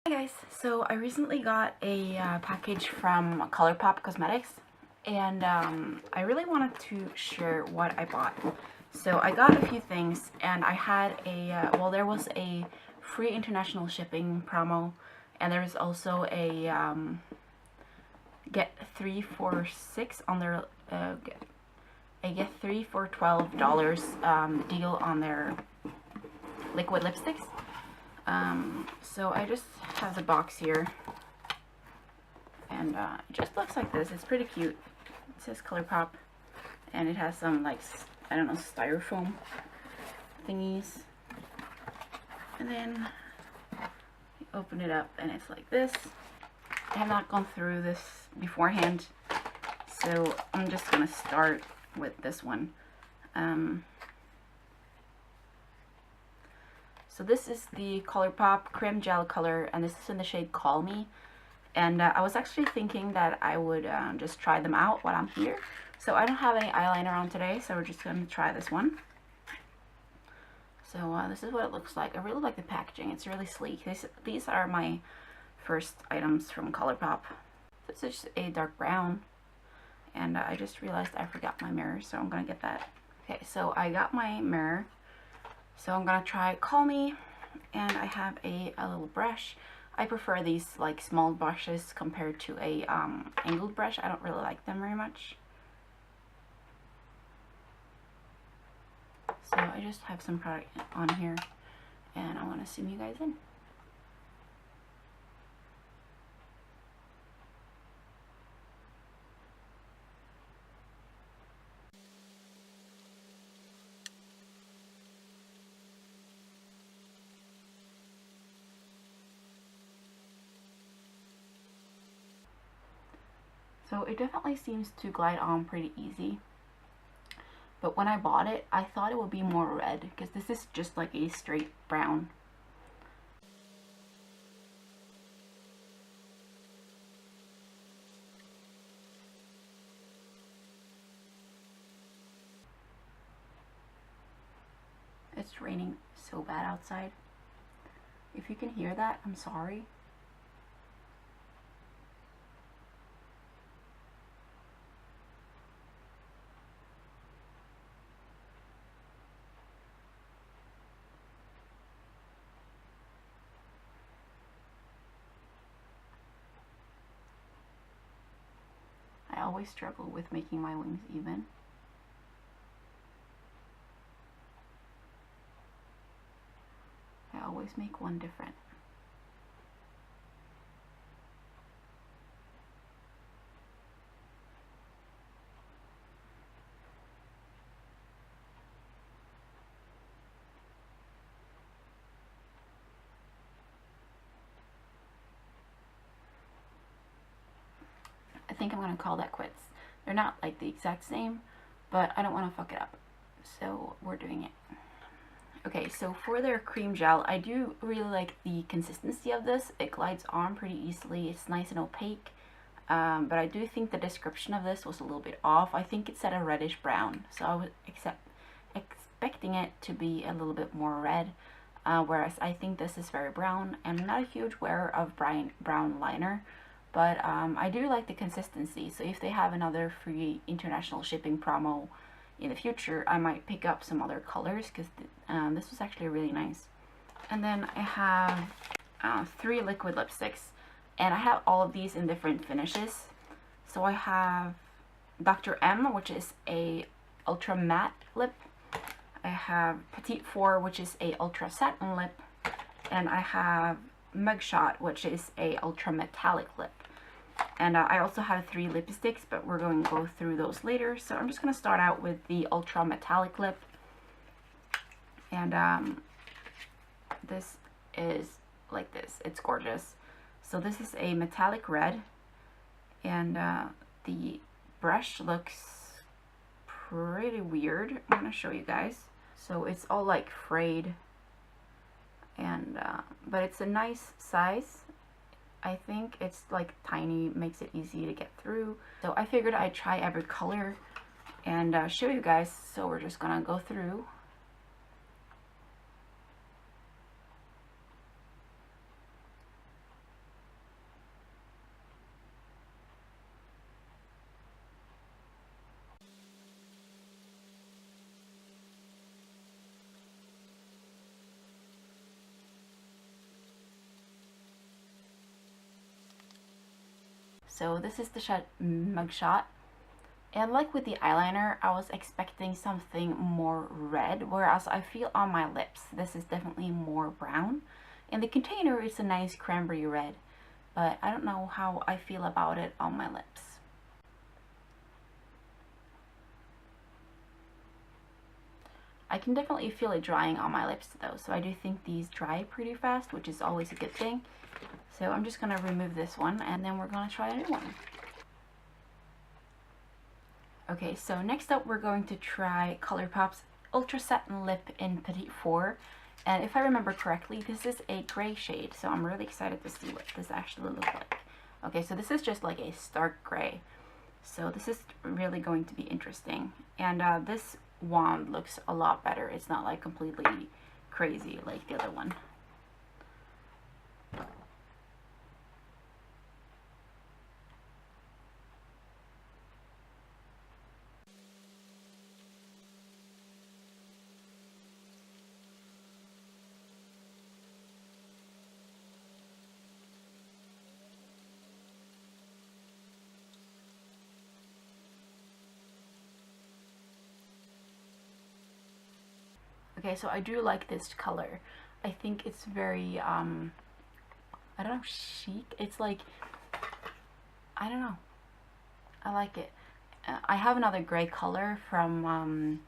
Hi guys, so I recently got a package from ColourPop Cosmetics, and I really wanted to share what I bought. So I got a few things, and I had a, well, there was a free international shipping promo, and there was also a get 3 for 6 on their, get 3 for $12 deal on their liquid lipsticks. So I just have the box here, and it just looks like this. It's pretty cute. It says ColourPop, and it has some, like, I don't know, styrofoam thingies. And then you open it up, and it's like this. I have not gone through this beforehand, so I'm just gonna start with this one. So this is the ColourPop Creme Gel color, and this is in the shade Call Me. And I was actually thinking that I would just try them out while I'm here. So I don't have any eyeliner on today, so we're just going to try this one. So this is what it looks like. I really like the packaging. It's really sleek. These are my first items from ColourPop. This is just a dark brown. And I just realized I forgot my mirror, so I'm going to get that. Okay, so I got my mirror. So I'm gonna try Call Me, and I have a little brush. I prefer these like small brushes compared to a angled brush. I don't really like them very much. So I just have some product on here, and I want to zoom you guys in. So it definitely seems to glide on pretty easy. But when I bought it, I thought it would be more red, because this is just like a straight brown. It's raining so bad outside. If you can hear that, I'm sorry. I always struggle with making my wings even. I always make one different. I think I'm going to call that quits. They're not like the exact same, but I don't want to fuck it up. So we're doing it. Okay, so for their cream gel, I do really like the consistency of this. It glides on pretty easily. It's nice and opaque. But I do think the description of this was a little bit off. I think it said a reddish brown. So I was expecting it to be a little bit more red. Whereas I think this is very brown. I'm not a huge wearer of brown liner. But I do like the consistency. So if they have another free international shipping promo in the future, I might pick up some other colors, because this was actually really nice. And then I have 3 liquid lipsticks, and I have all of these in different finishes. So I have Dr. M, which is a ultra matte lip. I have Petite 4, which is a ultra satin lip, and I have Mugshot, which is a ultra metallic lip. And I also have 3 lipsticks, but we're going to go through those later. So I'm just going to start out with the ultra metallic lip. And this is like this. It's gorgeous. So this is a metallic red, and the brush looks pretty weird. I'm going to show you guys. So it's all like frayed, and but it's a nice size. I think it's like tiny, makes it easy to get through. So I figured I'd try every color and show you guys. So we're just gonna go through. So this is the mugshot. And like with the eyeliner, I was expecting something more red, whereas I feel on my lips, this is definitely more brown. In the container, it's a nice cranberry red, but I don't know how I feel about it on my lips. I can definitely feel it drying on my lips though, so I do think these dry pretty fast, which is always a good thing. So I'm just going to remove this one, and then we're going to try a new one. Okay, so next up we're going to try ColourPop's Ultra Satin Lip in Petite 4. And if I remember correctly, this is a gray shade, so I'm really excited to see what this actually looks like. Okay, so this is just like a stark gray. So this is really going to be interesting. And this wand looks a lot better. It's not like completely crazy like the other one. Okay, so I do like this color. I think it's very, I don't know, chic. It's like, I don't know. I like it. I have another gray color from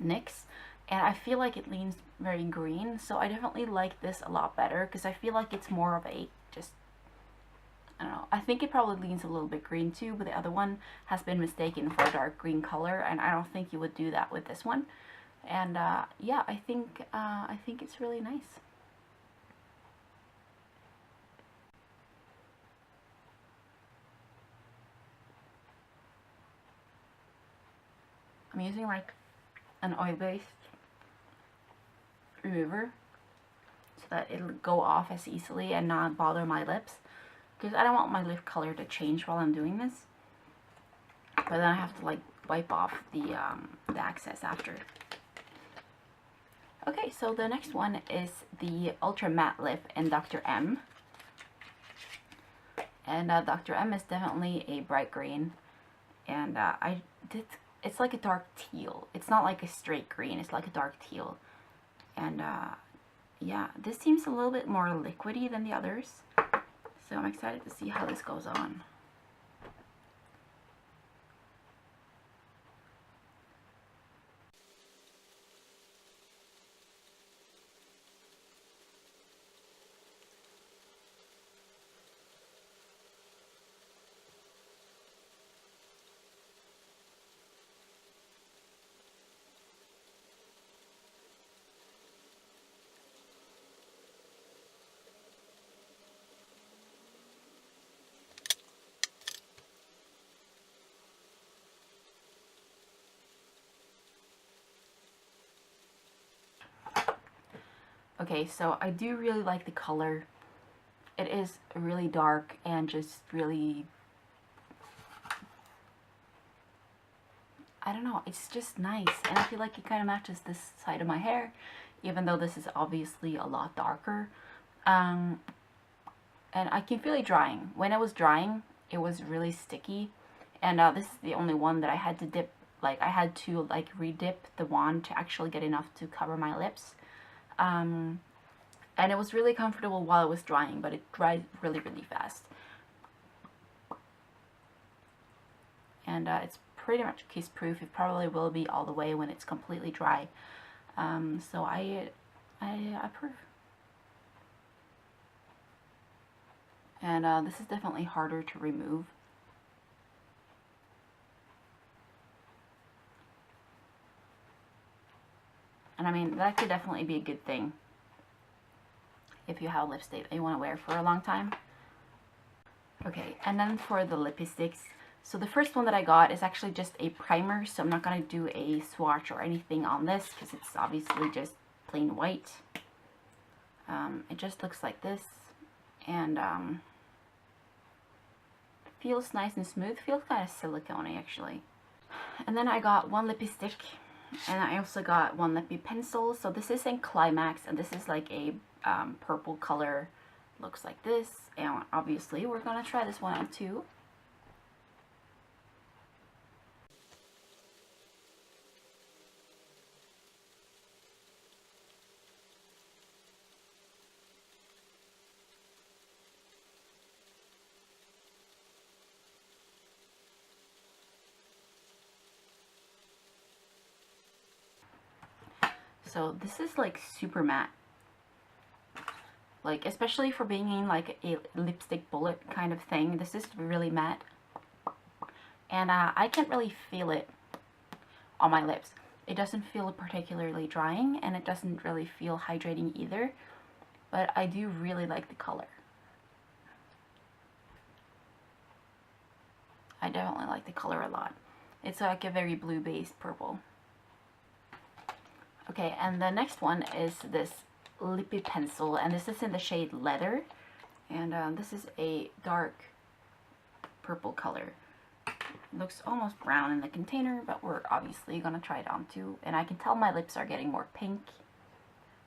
NYX, and I feel like it leans very green, so I definitely like this a lot better, because I feel like it's more of a, just, I don't know. I think it probably leans a little bit green too, but the other one has been mistaken for a dark green color, and I don't think you would do that with this one. And yeah, I think it's really nice. I'm using like an oil-based remover so that it'll go off as easily and not bother my lips, because I don't want my lip color to change while I'm doing this. But then I have to like wipe off the excess after. Okay, so the next one is the Ultra Matte Lip in Dr. M. And Dr. M is definitely a bright green. And it's like a dark teal. It's not like a straight green, it's like a dark teal. And yeah, this seems a little bit more liquidy than the others. So I'm excited to see how this goes on. Okay, so I do really like the color. It is really dark and just really, I don't know, it's just nice. And I feel like it kind of matches this side of my hair, even though this is obviously a lot darker. And I can feel it drying. When it was drying, it was really sticky. And this is the only one that I had to dip, like I had to like re-dip the wand to actually get enough to cover my lips. And it was really comfortable while it was drying, but it dried really, really fast. And it's pretty much kiss proof. It probably will be all the way when it's completely dry. So I approve. And this is definitely harder to remove. And I mean, that could definitely be a good thing if you have lipstick that you want to wear for a long time. Okay, and then for the Lippie sticks. So the first one that I got is actually just a primer, so I'm not going to do a swatch or anything on this because it's obviously just plain white. It just looks like this, and feels nice and smooth. Feels kind of silicone-y actually. And then I got one Lippie stick, and I also got one Lippie pencil. So this is in Climax, and this is like a purple color. Looks like this, and obviously we're gonna try this one out too. So this is like super matte. Like, especially for being in like a lipstick bullet kind of thing, this is really matte. And I can't really feel it on my lips. It doesn't feel particularly drying, and it doesn't really feel hydrating either. But I do really like the color. I definitely like the color a lot. It's like a very blue-based purple. Okay, and the next one is this Lippie pencil, and this is in the shade Leather. And this is a dark purple color. It looks almost brown in the container, but we're obviously going to try it on too. And I can tell my lips are getting more pink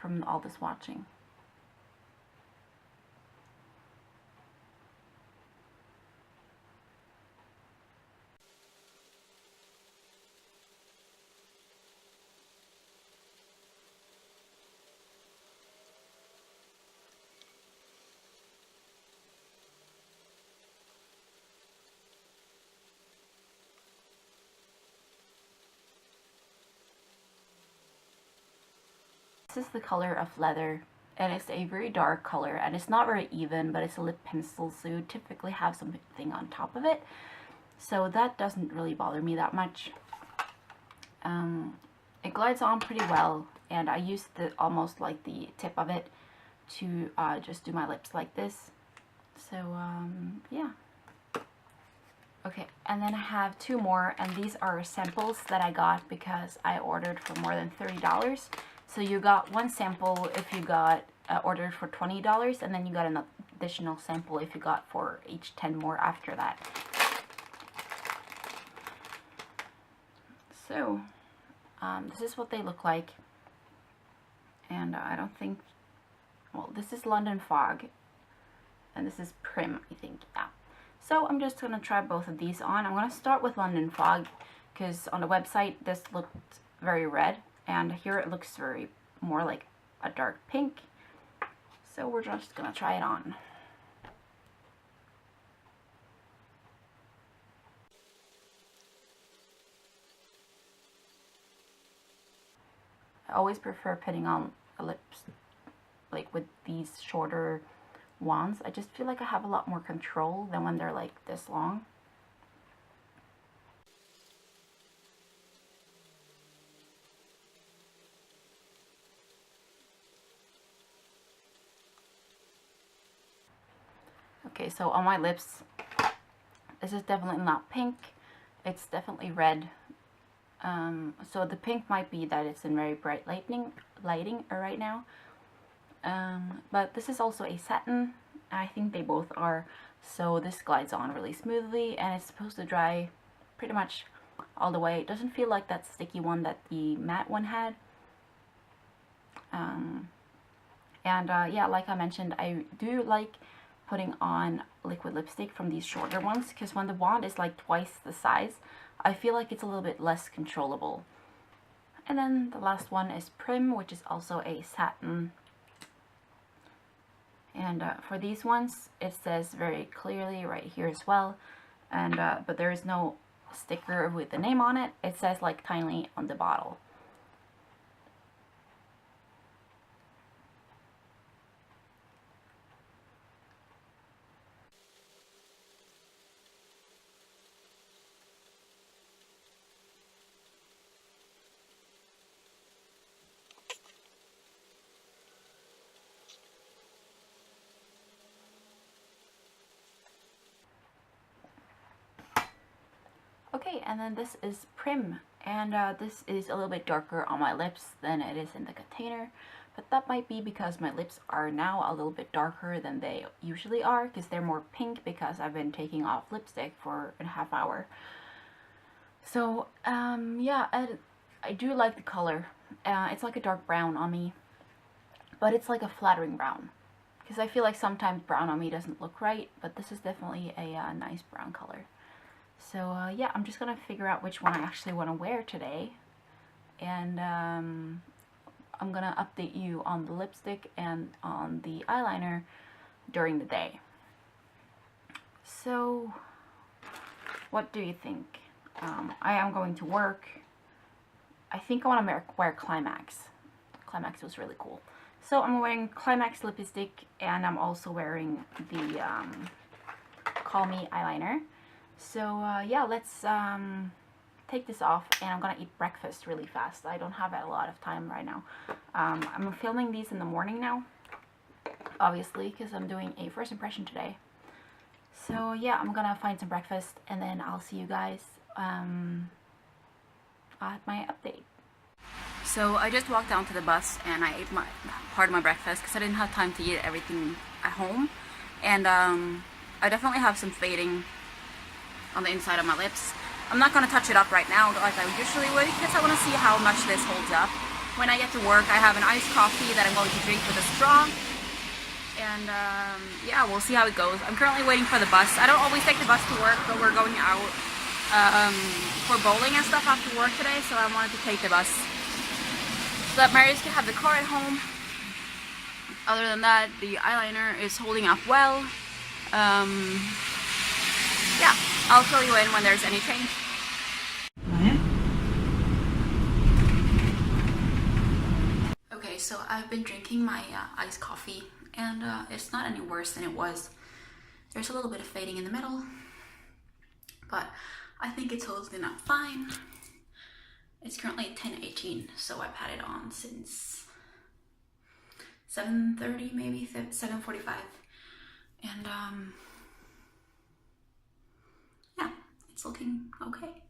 from all the swatching. This is the color of Leather, and it's a very dark color, and it's not very even, but it's a lip pencil, so you typically have something on top of it, so that doesn't really bother me that much. It glides on pretty well, and I use almost like the tip of it to just do my lips like this. So yeah. Okay, and then I have two more, and these are samples that I got because I ordered for more than $30. So you got one sample if you got ordered for $20, and then you got an additional sample if you got for each 10 more after that. So this is what they look like, and I don't think, well, this is London Fog, and this is Prim, I think, yeah. So I'm just going to try both of these on. I'm going to start with London Fog, because on the website this looked very red, and here it looks very more like a dark pink. So we're just going to try it on. I always prefer putting on lips like with these shorter wands. I just feel like I have a lot more control than when they're like this long. Okay, so on my lips, this is definitely not pink. It's definitely red. So the pink might be that it's in very bright lighting right now. But this is also a satin. I think they both are. So this glides on really smoothly, and it's supposed to dry pretty much all the way. It doesn't feel like that sticky one that the matte one had. Yeah, like I mentioned, I do like putting on liquid lipstick from these shorter ones, because when the wand is like twice the size, I feel like it's a little bit less controllable. And then the last one is Prim, which is also a satin. And for these ones, it says very clearly right here as well, and but there is no sticker with the name on it. It says like tiny on the bottle. Okay, and then this is Prim, and this is a little bit darker on my lips than it is in the container, but that might be because my lips are now a little bit darker than they usually are, because they're more pink because I've been taking off lipstick for a half hour. So yeah, I do like the color. It's like a dark brown on me, but it's like a flattering brown, because I feel like sometimes brown on me doesn't look right, but this is definitely a nice brown color. So yeah, I'm just gonna figure out which one I actually want to wear today, and I'm gonna update you on the lipstick and on the eyeliner during the day. So what do you think? I am going to work. I think I want to wear Climax. Climax was really cool. So I'm wearing Climax lipstick, and I'm also wearing the Call Me eyeliner. So yeah, let's take this off, and I'm gonna eat breakfast really fast. I don't have a lot of time right now. I'm filming these in the morning now, obviously, because I'm doing a first impression today. So yeah, I'm gonna find some breakfast, and then I'll see you guys at my update. So I just walked down to the bus, and I ate part of my breakfast because I didn't have time to eat everything at home. And I definitely have some fading on the inside of my lips. I'm not gonna touch it up right now like I usually would, because I want to see how much this holds up. When I get to work, I have an iced coffee that I'm going to drink with a straw. And yeah, we'll see how it goes. I'm currently waiting for the bus. I don't always take the bus to work, but we're going out for bowling and stuff after work today, so I wanted to take the bus so that Marius can have the car at home. Other than that, the eyeliner is holding up well. Yeah, I'll fill you in when there's any change. Okay, so I've been drinking my iced coffee, and it's not any worse than it was. There's a little bit of fading in the middle, but I think it's holding up fine. It's currently 10:18, so I've had it on since 7:30, maybe 7:45, and yeah, it's looking okay.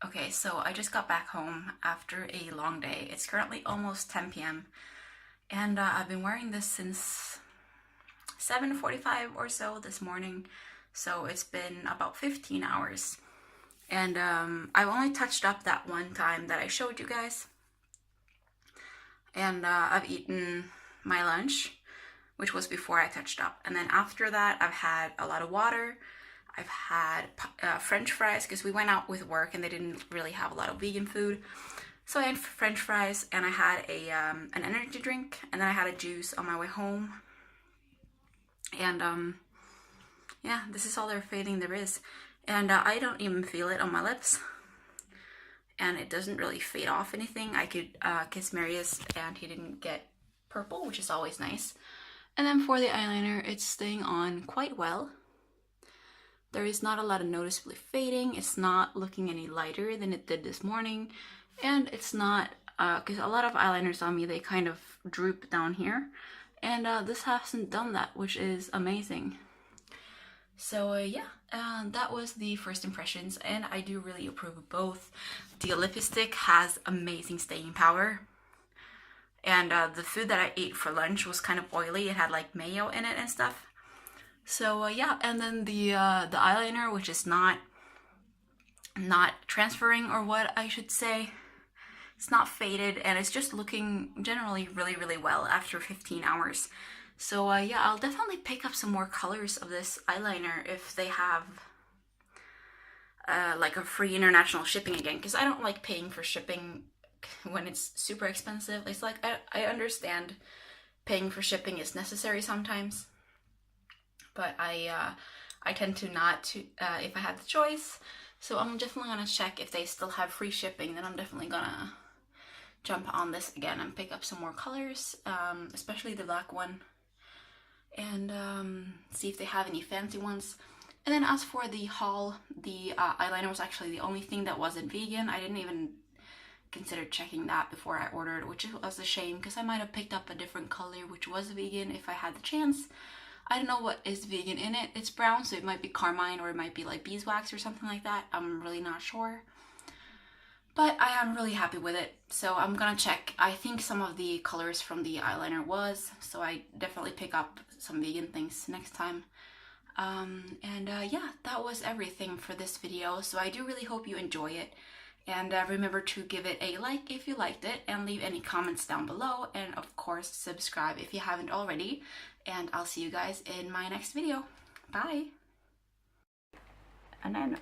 Okay, so I just got back home after a long day. It's currently almost 10 p.m. and I've been wearing this since 7:45 or so this morning, so it's been about 15 hours. And I've only touched up that one time that I showed you guys, and I've eaten my lunch, which was before I touched up, and then after that I've had a lot of water. I've had French fries because we went out with work and they didn't really have a lot of vegan food. So I had French fries, and I had an energy drink, and then I had a juice on my way home. And yeah, this is all the fading there is. And I don't even feel it on my lips. And it doesn't really fade off anything. I could kiss Marius and he didn't get purple, which is always nice. And then for the eyeliner, it's staying on quite well. There is not a lot of noticeably fading. It's not looking any lighter than it did this morning. And it's not, because a lot of eyeliners on me, they kind of droop down here. And this hasn't done that, which is amazing. So yeah, that was the first impressions, and I do really approve of both. The lipstick has amazing staying power. And the food that I ate for lunch was kind of oily. It had like mayo in it and stuff. So yeah, and then the eyeliner, which is not transferring, or what I should say. It's not faded, and it's just looking generally really, really well after 15 hours. So yeah, I'll definitely pick up some more colors of this eyeliner if they have like a free international shipping again, because I don't like paying for shipping when it's super expensive. It's like, I understand paying for shipping is necessary sometimes, but I tend to not if I have the choice. So I'm definitely gonna check if they still have free shipping. Then I'm definitely gonna jump on this again and pick up some more colors, especially the black one, and see if they have any fancy ones. And then as for the haul, the eyeliner was actually the only thing that wasn't vegan. I didn't even consider checking that before I ordered, which was a shame, because I might have picked up a different color which was vegan if I had the chance. I don't know what is vegan in it. It's brown, so it might be carmine, or it might be like beeswax or something like that. I'm really not sure. But I am really happy with it, so I'm gonna check. I think some of the colors from the eyeliner was, so I definitely pick up some vegan things next time. Yeah, that was everything for this video. So I do really hope you enjoy it. And remember to give it a like if you liked it, and leave any comments down below. And of course, subscribe if you haven't already. And I'll see you guys in my next video. Bye! And then,